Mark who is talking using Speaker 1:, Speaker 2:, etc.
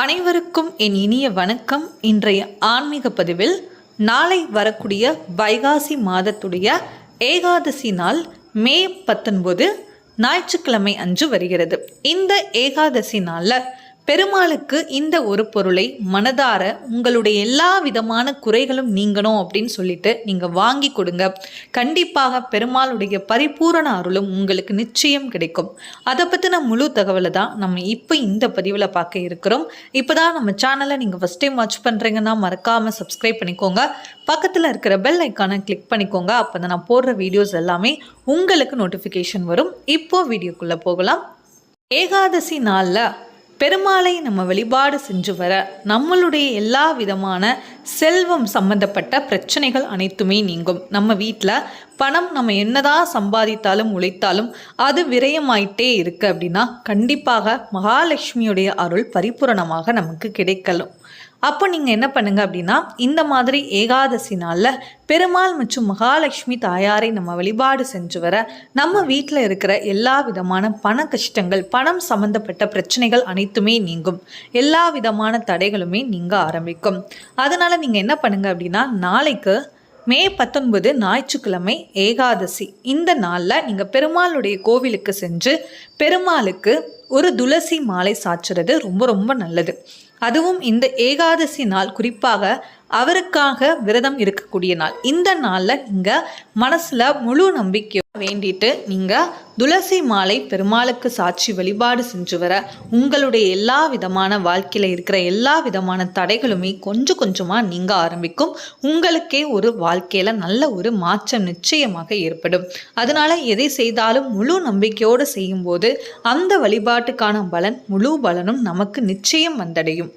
Speaker 1: அனைவருக்கும் என் இனிய வணக்கம். இன்றைய ஆன்மீக பதிவில் நாளை வரக்கூடிய வைகாசி மாதத்துடைய ஏகாதசி நாள் மே 19 ஞாயிற்றுக்கிழமை அன்று வருகிறது. இந்த ஏகாதசி நாளில் பெருமாளுக்கு இந்த ஒரு பொருளை மனதார உங்களுடைய எல்லா விதமான குறைகளும் நீங்கணும் அப்படின்னு சொல்லிட்டு நீங்கள் வாங்கி கொடுங்க. கண்டிப்பாக பெருமாளுடைய பரிபூரண அருளும் உங்களுக்கு நிச்சயம் கிடைக்கும். அதை பற்றின முழு தகவலை தான் நம்ம இப்போ இந்த பதிவில் பார்க்க இருக்கிறோம். இப்போ தான் நம்ம சேனலை நீங்கள் ஃபஸ்ட் டைம் வாட்ச் பண்ணுறீங்கன்னா மறக்காமல் சப்ஸ்கிரைப் பண்ணிக்கோங்க. பக்கத்தில் இருக்கிற பெல் ஐக்கானை கிளிக் பண்ணிக்கோங்க. அப்போ தான் நான் போடுற வீடியோஸ் எல்லாமே உங்களுக்கு நோட்டிஃபிகேஷன் வரும். இப்போது வீடியோக்குள்ளே போகலாம். ஏகாதசி நாளில் பெருமாளை நம்ம வழிபாடு செஞ்சு வர நம்மளுடைய எல்லா விதமான செல்வம் சம்பந்தப்பட்ட பிரச்சனைகள் அனைத்துமே நீங்கும். நம்ம வீட்டில் பணம் நம்ம என்னதான் சம்பாதித்தாலும் உழைத்தாலும் அது விரயமாயிட்டே இருக்கு அப்படின்னா கண்டிப்பாக மகாலட்சுமியுடைய அருள் பரிபூரணமாக நமக்கு கிடைக்கலும். அப்போ நீங்கள் என்ன பண்ணுங்க அப்படின்னா, இந்த மாதிரி ஏகாதசி நாளில் பெருமாள் மற்றும் மகாலட்சுமி தாயாரை நம்ம வழிபாடு செஞ்சு வர நம்ம வீட்டில் இருக்கிற எல்லா விதமான பண கஷ்டங்கள், பணம் சம்பந்தப்பட்ட பிரச்சனைகள் அனைத்துமே நீங்கும். எல்லா விதமான தடைகளுமே நீங்க ஆரம்பிக்கும். அதனால நீங்கள் என்ன பண்ணுங்க அப்படின்னா, நாளைக்கு மே 19 ஞாயிற்றுக்கிழமை ஏகாதசி. இந்த நாளில் நீங்கள் பெருமாளுடைய கோவிலுக்கு சென்று பெருமாளுக்கு ஒரு துளசி மாலை சாச்சுறது ரொம்ப ரொம்ப நல்லது. அதுவும் இந்த ஏகாதசி நாள் குறிப்பாக அவருக்காக விரதம் இருக்கக்கூடிய நாள். இந்த நாளில் நீங்கள் மனசில் முழு நம்பிக்கை வேண்டிட்டு நீங்கள் துளசி மாலை பெருமாளுக்கு சாட்சி வழிபாடு செஞ்சு வர உங்களுடைய எல்லா விதமான வாழ்க்கையில் இருக்கிற எல்லா விதமான தடைகளுமே கொஞ்சம் கொஞ்சமாக நீங்க ஆரம்பிக்கும். உங்களுக்கே ஒரு வாழ்க்கையில் நல்ல ஒரு மாற்றம் நிச்சயமாக ஏற்படும். அதனால எதை செய்தாலும் முழு நம்பிக்கையோடு செய்யும்போது அந்த வழிபாட்டுக்கான பலன் முழு பலனும் நமக்கு நிச்சயம் வந்தடையும்.